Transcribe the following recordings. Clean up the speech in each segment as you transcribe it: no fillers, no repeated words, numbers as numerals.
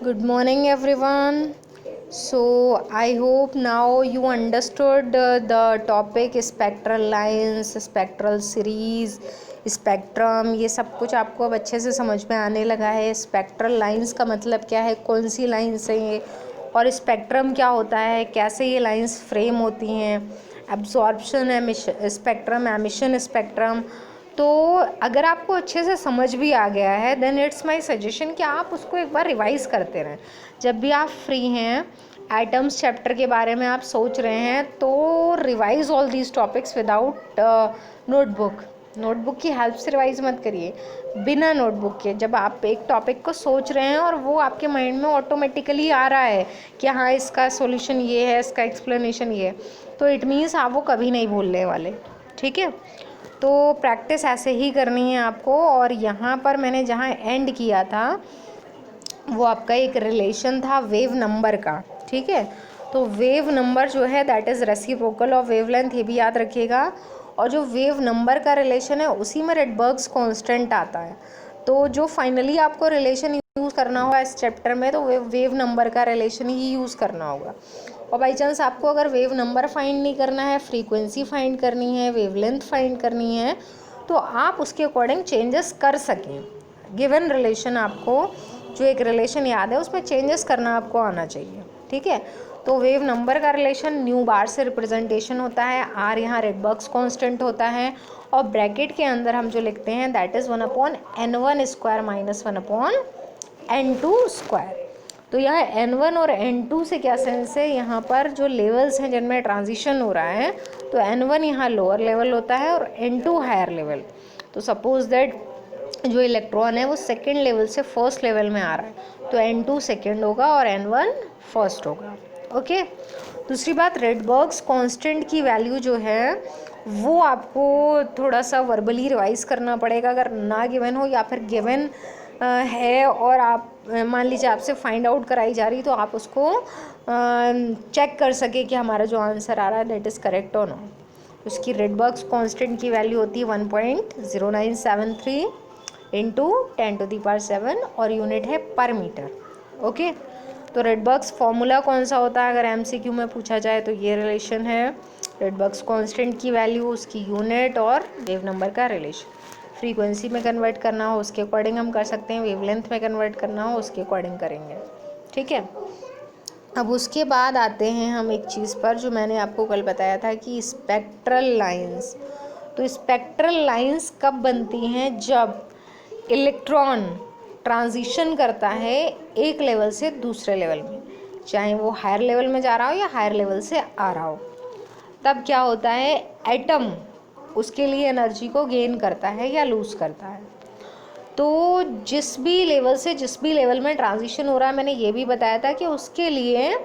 Good morning, everyone. So, I hope now you understood the topic spectral lines, spectral series, spectrum, ये सब कुछ आपको अब अच्छे से समझ में आने लगा है। स्पेक्ट्रल लाइंस का मतलब क्या है, कौन सी लाइंस है ये, और स्पेक्ट्रम क्या होता है, कैसे ये लाइंस फ्रेम होती हैं, absorption emission spectrum, emission spectrum. तो अगर आपको अच्छे से समझ भी आ गया है देन इट्स माय सजेशन कि आप उसको एक बार रिवाइज़ करते रहें। जब भी आप फ्री हैं, एटम्स चैप्टर के बारे में आप सोच रहे हैं, तो revise all these topics without notebook की हेल्प से रिवाइज मत करिए, बिना नोटबुक के। जब आप एक टॉपिक को सोच रहे हैं और वो आपके माइंड में ऑटोमेटिकली आ रहा है कि हाँ इसका सॉल्यूशन ये है, इसका एक्सप्लेनेशन ये है, तो इट मीन्स आप वो कभी नहीं भूलने वाले। ठीक है, तो प्रैक्टिस ऐसे ही करनी है आपको। और यहाँ पर मैंने जहाँ एंड किया था वो आपका एक रिलेशन था वेव नंबर का। ठीक है, तो वेव नंबर जो है that is reciprocal of wavelength, ये भी याद रखिएगा। और जो वेव नंबर का रिलेशन है उसी में रेडबर्ग्स कांस्टेंट आता है। तो जो फाइनली आपको रिलेशन यूज़ करना होगा इस चैप्टर में, तो वेव नंबर का रिलेशन ही यूज़ करना होगा। और बाई चांस आपको अगर वेव नंबर फाइंड नहीं करना है, फ्रीक्वेंसी फाइंड करनी है, वेवलेंथ फाइंड करनी है, तो आप उसके अकॉर्डिंग चेंजेस कर सकें। गिवन रिलेशन, आपको जो एक रिलेशन याद है उसमें चेंजेस करना आपको आना चाहिए। ठीक है, तो वेव नंबर का रिलेशन न्यू बार से रिप्रेजेंटेशन होता है, आर यहाँ रेडबर्ग्स कांस्टेंट होता है, और ब्रैकेट के अंदर हम जो लिखते हैं that is 1/n1² minus 1/n2²। तो यहाँ n1 और n2 से क्या सेंस है, यहाँ पर जो लेवल्स हैं जिनमें ट्रांजिशन हो रहा है, तो n1 यहाँ लोअर लेवल होता है और n2 हायर लेवल। तो सपोज दैट जो इलेक्ट्रॉन है वो सेकेंड लेवल से फर्स्ट लेवल में आ रहा है, तो n2 सेकेंड होगा और n1 फर्स्ट होगा। ओके, दूसरी बात, रेडबर्ग्स कांस्टेंट की वैल्यू जो है वो आपको थोड़ा सा वर्बली रिवाइज करना पड़ेगा। अगर ना गिवन हो या फिर गिवन है और आप मान लीजिए आपसे फाइंड आउट कराई जा रही, तो आप उसको चेक कर सके कि हमारा जो आंसर आ रहा है दैट इज़ करेक्ट और नॉट। उसकी रेडबर्ग्स कांस्टेंट की वैल्यू होती है 1.0973 इंटू 10⁻⁷, और यूनिट है पर मीटर। ओके, तो रेडबर्ग्स फॉर्मूला कौन सा होता है अगर एमसीक्यू में पूछा जाए, तो ये रिलेशन है रेडबर्ग्स कांस्टेंट की वैल्यू, उसकी यूनिट और वेव नंबर का रिलेशन। फ्रीक्वेंसी में कन्वर्ट करना हो उसके अकॉर्डिंग हम कर सकते हैं, वेवलेंथ में कन्वर्ट करना हो उसके अकॉर्डिंग करेंगे। ठीक है, अब उसके बाद आते हैं हम एक चीज़ पर जो मैंने आपको कल बताया था कि स्पेक्ट्रल लाइंस। तो स्पेक्ट्रल लाइंस कब बनती हैं, जब इलेक्ट्रॉन ट्रांजिशन करता है एक लेवल से दूसरे लेवल में, चाहे वो हायर लेवल में जा रहा हो या हायर लेवल से आ रहा हो। तब क्या होता है, एटम उसके लिए एनर्जी को गेन करता है या लूज़ करता है। तो जिस भी लेवल से जिस भी लेवल में ट्रांजिशन हो रहा है, मैंने ये भी बताया था कि उसके लिए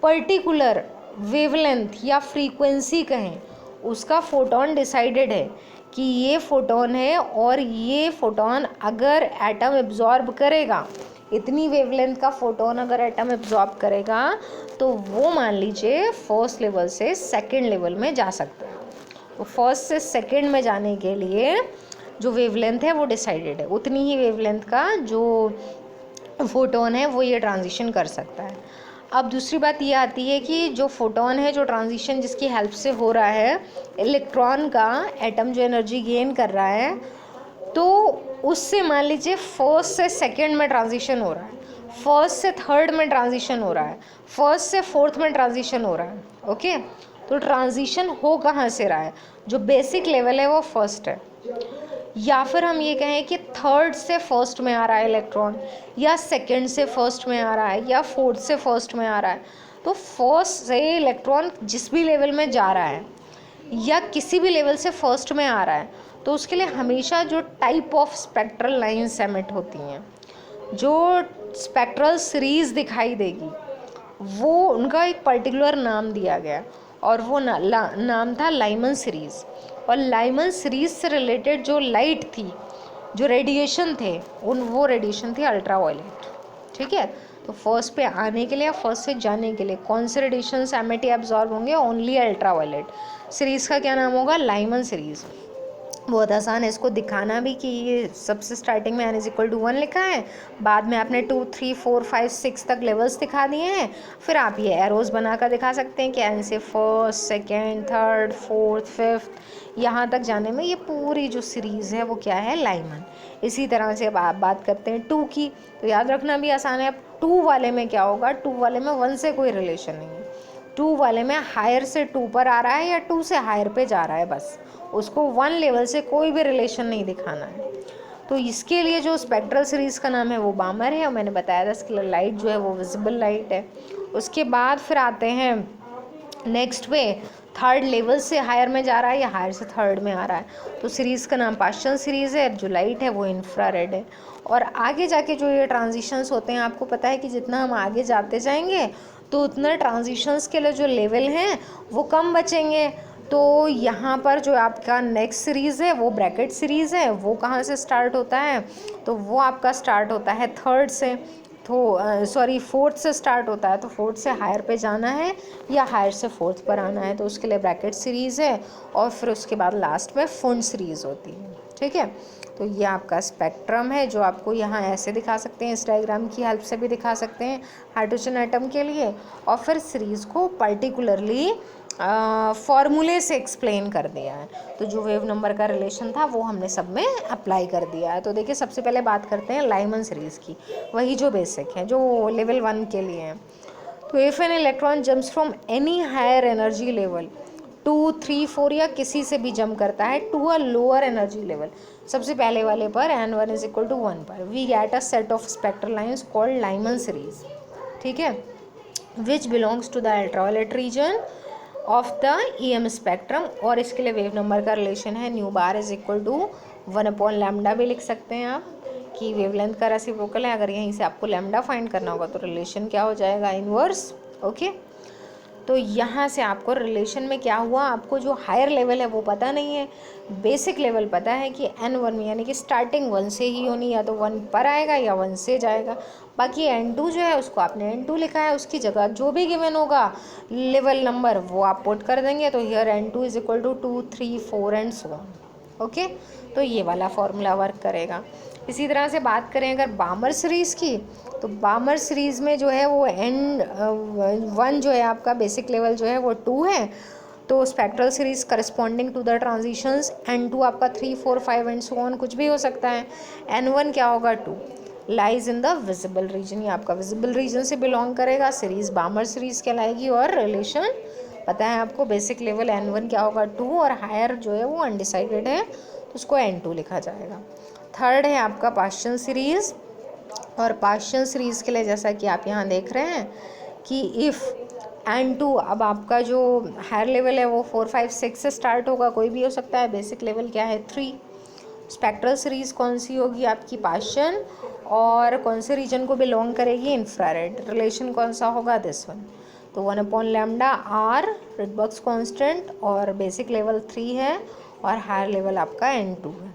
पर्टिकुलर वेवलेंथ या फ्रीक्वेंसी कहें, उसका फोटोन डिसाइडेड है कि ये फोटोन है, और ये फोटोन अगर एटम एब्जॉर्ब करेगा, इतनी वेवलेंथ का फोटोन अगर एटम एब्जॉर्ब करेगा, तो वो मान लीजिए फर्स्ट लेवल से सेकंड लेवल में जा सकता है। तो फर्स्ट से सेकंड में जाने के लिए जो वेवलेंथ है वो डिसाइडेड है, उतनी ही वेवलेंथ का जो फोटोन है वो ये ट्रांजिशन कर सकता है। अब दूसरी बात ये आती है कि जो फोटोन है, जो ट्रांजिशन जिसकी हेल्प से हो रहा है, इलेक्ट्रॉन का एटम जो एनर्जी गेन कर रहा है, तो उससे मान लीजिए फर्स्ट से सेकंड में ट्रांजिशन हो रहा है, फर्स्ट से थर्ड में ट्रांजिशन हो रहा है, फर्स्ट से फोर्थ में ट्रांजिशन हो रहा है। ओके, तो ट्रांजिशन हो कहाँ से रहा है, जो बेसिक लेवल है वो फर्स्ट है, या फिर हम ये कहें कि थर्ड से फर्स्ट में आ रहा है इलेक्ट्रॉन, या सेकंड से फर्स्ट में आ रहा है, या फोर्थ से फर्स्ट में आ रहा है। तो फर्स्ट से इलेक्ट्रॉन जिस भी लेवल में जा रहा है या किसी भी लेवल से फर्स्ट में आ रहा है, तो उसके लिए हमेशा जो type of spectral lines emit होती हैं, जो स्पेक्ट्रल सीरीज़ दिखाई देगी, वो उनका एक पर्टिकुलर नाम दिया गया, और वो नाम था लाइमन सीरीज़। और लाइमन सीरीज़ से रिलेटेड जो लाइट थी, जो रेडिएशन थे, वो रेडिएशन थी अल्ट्रावायलेट। ठीक है, तो फर्स्ट पे आने के लिए या फर्स्ट से जाने के लिए कौन से रेडिएशन एमिट या एब्जॉर्ब होंगे, ओनली अल्ट्रावायलेट। सीरीज़ का क्या नाम होगा, लाइमन सीरीज़। बहुत आसान है इसको दिखाना भी कि ये सबसे स्टार्टिंग में n इज इक्वल टू 1 लिखा है, बाद में आपने 2 3 4 5 6 तक लेवल्स दिखा दिए हैं, फिर आप ये एरोज बनाकर दिखा सकते हैं कि n से first, second, third, fourth, fifth, यहाँ तक जाने में ये पूरी जो सीरीज़ है वो क्या है, लाइमन। इसी तरह से अब आप बात करते हैं 2 की, तो याद रखना भी आसान है। अब 2 वाले में क्या होगा, 2 वाले में 1 से कोई रिलेशन नहीं है, 2 वाले में हायर से 2 पर आ रहा है या 2 से हायर पे जा रहा है, बस उसको 1 लेवल से कोई भी रिलेशन नहीं दिखाना है। तो इसके लिए जो स्पेक्ट्रल सीरीज़ का नाम है वो बामर है, और मैंने बताया था स्केलर लाइट जो है वो विजिबल लाइट है। उसके बाद फिर आते हैं नेक्स्ट पे, थर्ड लेवल से हायर में जा रहा है या हायर से थर्ड में आ रहा है, तो सीरीज़ का नाम पास्चल सीरीज़ है, जो लाइट है वो इंफ्रारेड है। और आगे जाके जो ये ट्रांजिशंस होते हैं, आपको पता है कि जितना हम आगे जाते जाएंगे तो उतना ट्रांजिशंस के लिए जो लेवल हैं वो कम बचेंगे। तो यहाँ पर जो आपका नेक्स्ट सीरीज़ है वो ब्रैकेट सीरीज़ है, वो कहाँ से स्टार्ट होता है, तो वो आपका स्टार्ट होता है थर्ड से, तो सॉरी फोर्थ से स्टार्ट होता है, तो फोर्थ से हायर पे जाना है या हायर से फोर्थ पर आना है, तो उसके लिए ब्रैकेट सीरीज़ है, और फिर उसके बाद लास्ट में फुंड सीरीज़ होती है। ठीक है, तो ये आपका स्पेक्ट्रम है, जो आपको यहाँ ऐसे दिखा सकते हैं, इस डायग्राम की हेल्प से भी दिखा सकते हैं हाइड्रोजन एटम के लिए, और फिर सीरीज़ को पर्टिकुलरली फॉर्मूले से एक्सप्लेन कर दिया है। तो जो वेव नंबर का रिलेशन था वो हमने सब में अप्लाई कर दिया है। तो देखिए सबसे पहले बात करते हैं लाइमन सीरीज़ की, वही जो बेसिक है, जो लेवल 1 के लिए है। तो if an electron jumps from any higher energy level 2 3 4 या किसी से भी जंप करता है to a lower energy level, सबसे पहले वाले पर n1 इज इक्वल टू 1 पर, we get a set of spectral lines called Lyman series. ठीक है, which belongs to the ultraviolet region of the EM spectrum, और इसके लिए वेव नंबर का रिलेशन है nu bar is equal to 1/λ भी लिख सकते हैं आप, कि वेवलेंथ का रेसिप्रोकल है। अगर यहीं से आपको लैम्डा फाइंड करना होगा तो रिलेशन क्या हो जाएगा, इनवर्स। ओके, तो यहाँ से आपको रिलेशन में क्या हुआ, आपको जो हायर लेवल है वो पता नहीं है, बेसिक लेवल पता है कि n1 यानी कि स्टार्टिंग 1 से ही होनी, या तो 1 पर आएगा या 1 से जाएगा। बाकी n2 जो है उसको आपने n2 लिखा है, उसकी जगह जो भी गिवन होगा लेवल नंबर वो आप पुट कर देंगे, तो here n2 is equal to 2 3 4 and so on. Okay, तो ये वाला फॉर्मूला वर्क करेगा। इसी तरह से बात करें अगर बामर सीरीज़ की, तो बामर सीरीज़ में जो है वो n1 जो है आपका बेसिक लेवल जो है वो 2 है, तो spectral series corresponding to the transitions n2 आपका 3 4 5 एंड सो ऑन कुछ भी हो सकता है। n1 क्या होगा, 2 lies in the visible region, ये आपका विजिबल रीजन से बिलोंग करेगा, सीरीज़ बामर सीरीज़ कहलाएगी, और रिलेशन पता है आपको, बेसिक लेवल n1 क्या होगा 2, और हायर जो है वो अनडिसाइडेड है तो उसको n2 लिखा जाएगा। थर्ड है आपका पास्चल सीरीज़, और पास्चल सीरीज़ के लिए जैसा कि आप यहाँ देख रहे हैं कि इफ़ n2, अब आपका जो हायर लेवल है वो 4 5 6 से स्टार्ट होगा, कोई भी हो सकता है, बेसिक लेवल क्या है 3। स्पेक्ट्रल सीरीज़ कौन सी होगी आपकी, पास्चल, और कौन से रीजन को बिलोंग करेगी, इंफ्रारेड। रिलेशन कौन सा होगा, दिस वन, तो 1/λ r रिडबर्ग्स कांस्टेंट, और बेसिक लेवल 3 है और हायर लेवल आपका n2 है।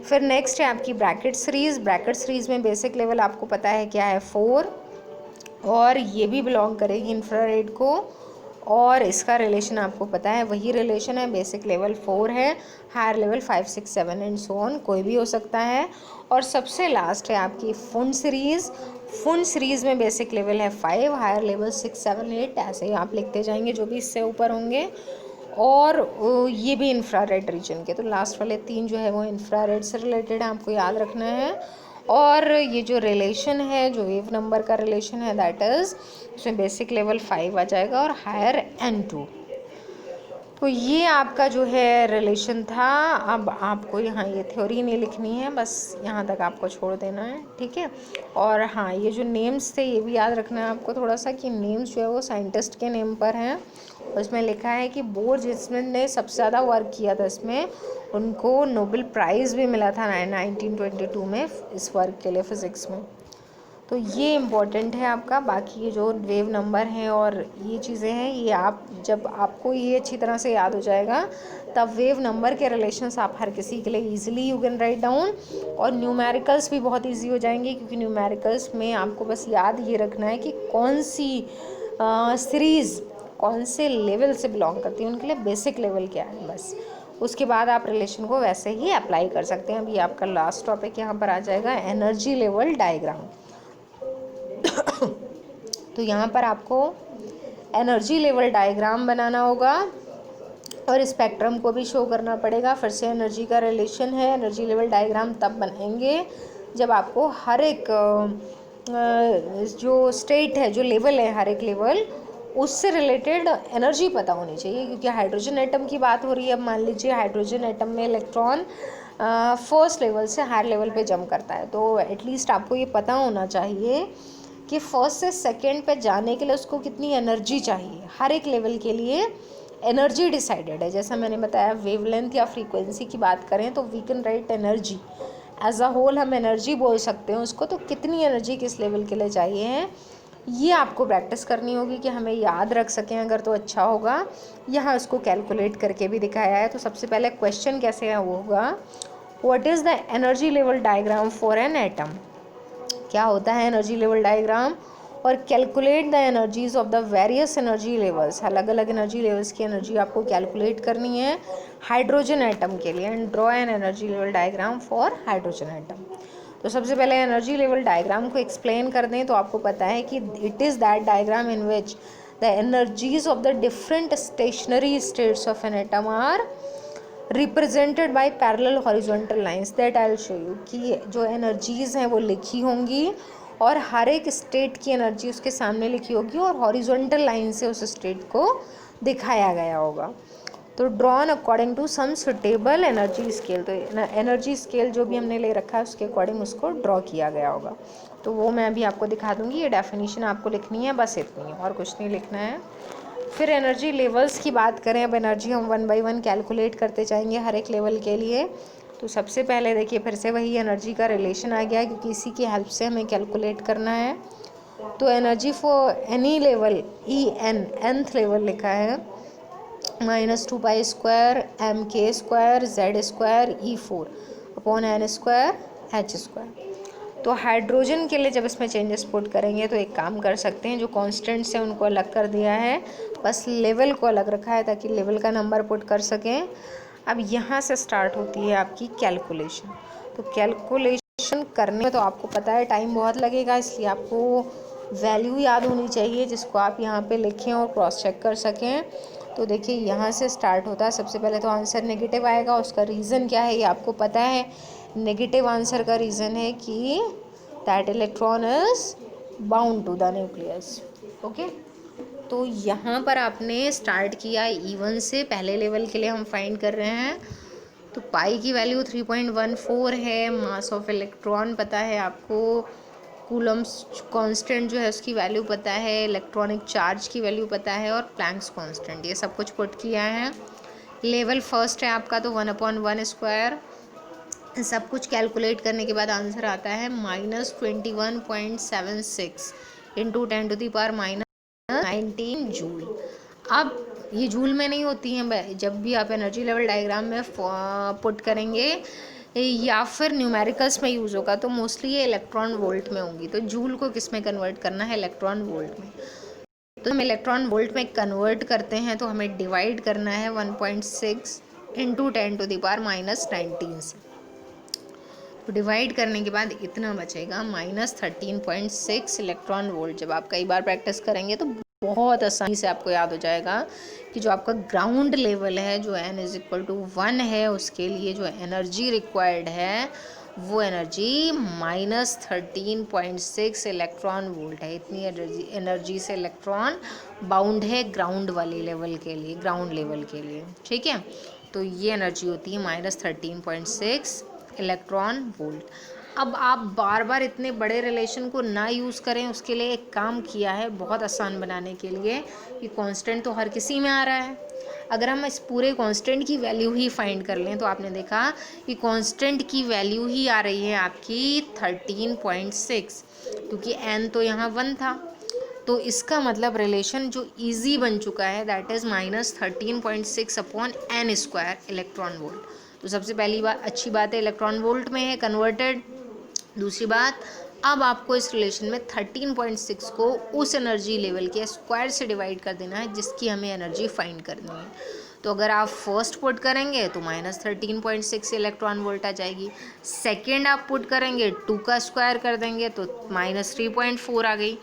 फिर नेक्स्ट है आपकी ब्रैकेट सीरीज़, ब्रैकेट सीरीज़ में बेसिक लेवल आपको पता है क्या है 4, और ये भी बिलोंग करेगी इंफ्रारेड को, और इसका रिलेशन आपको पता है वही रिलेशन है, बेसिक लेवल 4 है, higher level 5 6 7 and so on कोई भी हो सकता है। और सबसे लास्ट है आपकी फुंड सीरीज़, फुंड सीरीज़ में बेसिक लेवल है 5, हायर लेवल 6 7 8, ऐसे ही आप लिखते जाएंगे जो भी इससे ऊपर होंगे, और ये भी इंफ्रारेड रीजन के, तो लास्ट वाले 3 जो है वो इंफ्रारेड से रिलेटेड है, आपको याद रखना है। और ये जो रिलेशन है, जो वेव नंबर का रिलेशन है, दैट इज़ इसमें बेसिक लेवल 5 आ जाएगा और हायर n2। तो ये आपका जो है रिलेशन था। अब आपको यहाँ ये थ्योरी नहीं लिखनी है, बस यहाँ तक आपको छोड़ देना है, ठीक है। और हाँ, ये जो नेम्स थे ये भी याद रखना है आपको थोड़ा सा, कि नेम्स जो है वो साइंटिस्ट के नेम पर हैं। उसमें लिखा है कि बोर जिसने सबसे ज़्यादा वर्क किया था इसमें, उनको नोबेल प्राइज़ भी मिला था 1922 में इस वर्क के लिए, फ़िज़िक्स में। तो ये इम्पॉर्टेंट है आपका। बाकी ये जो वेव नंबर हैं और ये चीज़ें हैं, ये आप जब आपको ये अच्छी तरह से याद हो जाएगा, तब वेव नंबर के रिलेशंस आप हर किसी के लिए easily you can write down, और न्यूमेरिकल्स भी बहुत इजी हो जाएंगे, क्योंकि न्यूमेरिकल्स में आपको बस याद ये रखना है कि कौन सी सीरीज़ कौन से लेवल से बिलोंग करती है, उनके लिए बेसिक लेवल क्या है, बस उसके बाद आप रिलेशन को वैसे ही अप्लाई कर सकते हैं। अभी आपका लास्ट टॉपिक यहाँ पर आ जाएगा एनर्जी लेवल डायग्राम। तो यहाँ पर आपको एनर्जी लेवल डायग्राम बनाना होगा और स्पेक्ट्रम को भी शो करना पड़ेगा। फिर से एनर्जी का रिलेशन है, एनर्जी लेवल डायग्राम तब बनाएंगे जब आपको हर एक जो स्टेट है, जो लेवल है, हर एक लेवल उससे रिलेटेड एनर्जी पता होनी चाहिए। क्योंकि हाइड्रोजन एटम की बात हो रही है। अब मान लीजिए हाइड्रोजन एटम में इलेक्ट्रॉन फर्स्ट लेवल से हायर लेवल पे जंप करता है, तो एटलीस्ट आपको ये पता होना चाहिए कि फर्स्ट से सेकंड पे जाने के लिए उसको कितनी एनर्जी चाहिए। हर एक लेवल के लिए एनर्जी डिसाइडेड है। जैसा मैंने बताया, वेवलेंथ या फ्रीक्वेंसी की बात करें तो we can write energy as a whole, हम एनर्जी बोल सकते हैं उसको। तो कितनी एनर्जी किस लेवल के लिए चाहिए है, ये आपको प्रैक्टिस करनी होगी कि हमें याद रख सकें अगर तो अच्छा होगा। यहाँ उसको कैलकुलेट करके भी दिखाया है। तो सबसे पहले क्वेश्चन कैसे है वो होगा, what is the energy level diagram for an atom. क्या होता है एनर्जी लेवल डायग्राम, और calculate the energies of the various energy levels. अलग अलग एनर्जी लेवल्स की एनर्जी आपको कैलकुलेट करनी है हाइड्रोजन एटम के लिए। And draw an energy level diagram for hydrogen atom. तो सबसे पहले एनर्जी लेवल डायग्राम को एक्सप्लेन कर दें तो आपको पता है कि it is that diagram in which the energies of the different stationary states of an atom are represented by parallel horizontal lines. That I will show you कि जो एनर्जीज़ हैं वो लिखी होंगी और हर एक स्टेट की एनर्जी उसके सामने लिखी होगी और हॉरिजॉन्टल लाइन से उस स्टेट को दिखाया गया होगा। तो drawn according to some suitable energy scale. तो एनर्जी स्केल जो भी हमने ले रखा है उसके अकॉर्डिंग उसको ड्रॉ किया गया होगा। तो वो मैं अभी आपको दिखा दूँगी। ये डेफिनेशन आपको लिखनी है, बस इतनी है और कुछ नहीं लिखना है। फिर एनर्जी लेवल्स की बात करें, अब एनर्जी हम 1 बाय 1 कैलकुलेट करते जाएंगे हर एक लेवल के लिए। तो सबसे पहले देखिए फिर से वही एनर्जी का रिलेशन आ गया क्योंकि इसी की हेल्प से हमें कैलकुलेट करना है। तो energy for any level E n, nth level लिखा है, -2 pi square m k square Z square E4 upon n square h square. तो हाइड्रोजन के लिए जब इसमें चेंजेस पुट करेंगे तो एक काम कर सकते हैं, जो कॉन्स्टेंट्स हैं उनको अलग कर दिया है, बस लेवल को अलग रखा है ताकि लेवल का नंबर पुट कर सकें। अब यहाँ से स्टार्ट होती है आपकी कैलकुलेशन। तो कैलकुलेशन करने में तो आपको पता है टाइम बहुत लगेगा, इसलिए आपको वैल्यू याद होनी चाहिए जिसको आप यहाँ पे लिखें और क्रॉस चेक कर सकें। तो देखिए यहाँ से स्टार्ट होता है। सबसे पहले तो आंसर नेगेटिव आएगा। उसका रीज़न क्या है ये आपको पता है। नेगेटिव आंसर का रीज़न है कि that electron is bound to the nucleus. Okay, तो यहाँ पर आपने स्टार्ट किया E1 से, पहले लेवल के लिए हम फाइंड कर रहे हैं। तो पाई की वैल्यू 3.14 है। मास ऑफ इलेक्ट्रॉन पता है आपको, कूलम्स कांस्टेंट जो है उसकी वैल्यू पता है, इलेक्ट्रॉनिक चार्ज की वैल्यू पता है और प्लैंक्स कांस्टेंट, ये सब कुछ पुट किया है। लेवल फर्स्ट है आपका तो 1/1 स्क्वायर। सब कुछ कैलकुलेट करने के बाद आंसर आता है -21.76 इंटू 10⁻⁻19 जूल। अब ये जूल में नहीं होती हैं, जब भी आप एनर्जी लेवल डायग्राम में पुट करेंगे या फिर न्यूमेरिकल्स में यूज़ होगा तो मोस्टली ये इलेक्ट्रॉन वोल्ट में होंगी। तो जूल को किस में कन्वर्ट करना है, इलेक्ट्रॉन वोल्ट में। तो हम इलेक्ट्रॉन वोल्ट में कन्वर्ट करते हैं तो हमें डिवाइड करना है 1.6 इंटू 10⁻⁻19 से। तो डिवाइड करने के बाद इतना बचेगा -13.6 इलेक्ट्रॉन वोल्ट। जब आप कई बार प्रैक्टिस करेंगे तो बहुत आसानी से आपको याद हो जाएगा कि जो आपका ग्राउंड लेवल है, जो n = 1 है, उसके लिए जो एनर्जी रिक्वायर्ड है वो एनर्जी -13.6 इलेक्ट्रॉन वोल्ट है। इतनी एनर्जी से इलेक्ट्रॉन बाउंड है ग्राउंड वाले लेवल के लिए, ग्राउंड लेवल के लिए। ठीक है, तो ये एनर्जी होती है -13.6 इलेक्ट्रॉन वोल्ट। अब आप बार बार इतने बड़े रिलेशन को ना यूज़ करें, उसके लिए एक काम किया है बहुत आसान बनाने के लिए कि कांस्टेंट तो हर किसी में आ रहा है। अगर हम इस पूरे कांस्टेंट की वैल्यू ही फाइंड कर लें तो आपने देखा कि कांस्टेंट की वैल्यू ही आ रही है आपकी 13.6, क्योंकि n तो यहाँ 1 था। तो इसका मतलब रिलेशन जो इजी बन चुका है that is -13.6 upon n square electron volt. तो सबसे पहली बात, अच्छी बात है इलेक्ट्रॉन वोल्ट में है कन्वर्टेड। दूसरी बात, अब आपको इस रिलेशन में 13.6 को उस एनर्जी लेवल के स्क्वायर से डिवाइड कर देना है जिसकी हमें एनर्जी फाइंड करनी है। तो अगर आप फर्स्ट पुट करेंगे तो -13.6 इलेक्ट्रॉन वोल्ट आ जाएगी। सेकेंड आप पुट करेंगे 2 का स्क्वायर कर देंगे तो -3.4 आ गई।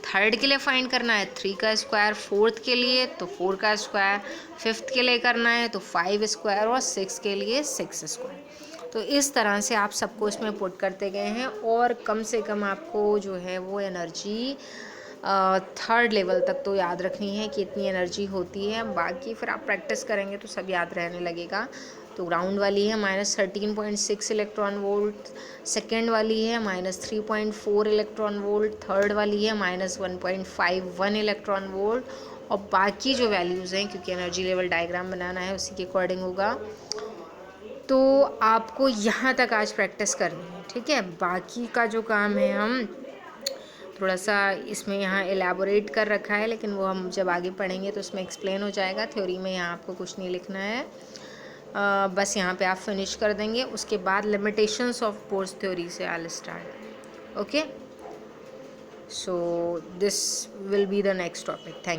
थर्ड के लिए फाइंड करना है 3 का स्क्वायर, फोर्थ के लिए तो 4 का स्क्वायर, फिफ्थ के लिए करना है तो 5 स्क्वायर और सिक्स के लिए 6 स्क्वायर। तो इस तरह से आप सबको इसमें पुट करते गए हैं और कम से कम आपको जो है वो एनर्जी थर्ड लेवल तक तो याद रखनी है कि इतनी एनर्जी होती है। बाकी फिर आप प्रैक्टिस करेंगे तो सब याद रहने लगेगा। तो ग्राउंड वाली है -13.6 इलेक्ट्रॉन वोल्ट, सेकेंड वाली है -3.4 इलेक्ट्रॉन वोल्ट, थर्ड वाली है -1.51 इलेक्ट्रॉन वोल्ट, और बाकी जो वैल्यूज़ हैं क्योंकि एनर्जी लेवल डायग्राम बनाना है उसी के अकॉर्डिंग होगा। तो आपको यहाँ तक आज प्रैक्टिस करनी है, ठीक है। बाकी का जो काम है हम थोड़ा सा इसमें यहाँ एलैबोरेट कर रखा है, लेकिन वो हम जब आगे पढ़ेंगे तो उसमें एक्सप्लेन हो जाएगा। थ्योरी में यहाँ आपको कुछ नहीं लिखना है, बस यहाँ पे आप फिनिश कर देंगे। उसके बाद लिमिटेशंस ऑफ बोर्स थ्योरी से I will start. Okay, so this will be the next topic. Thank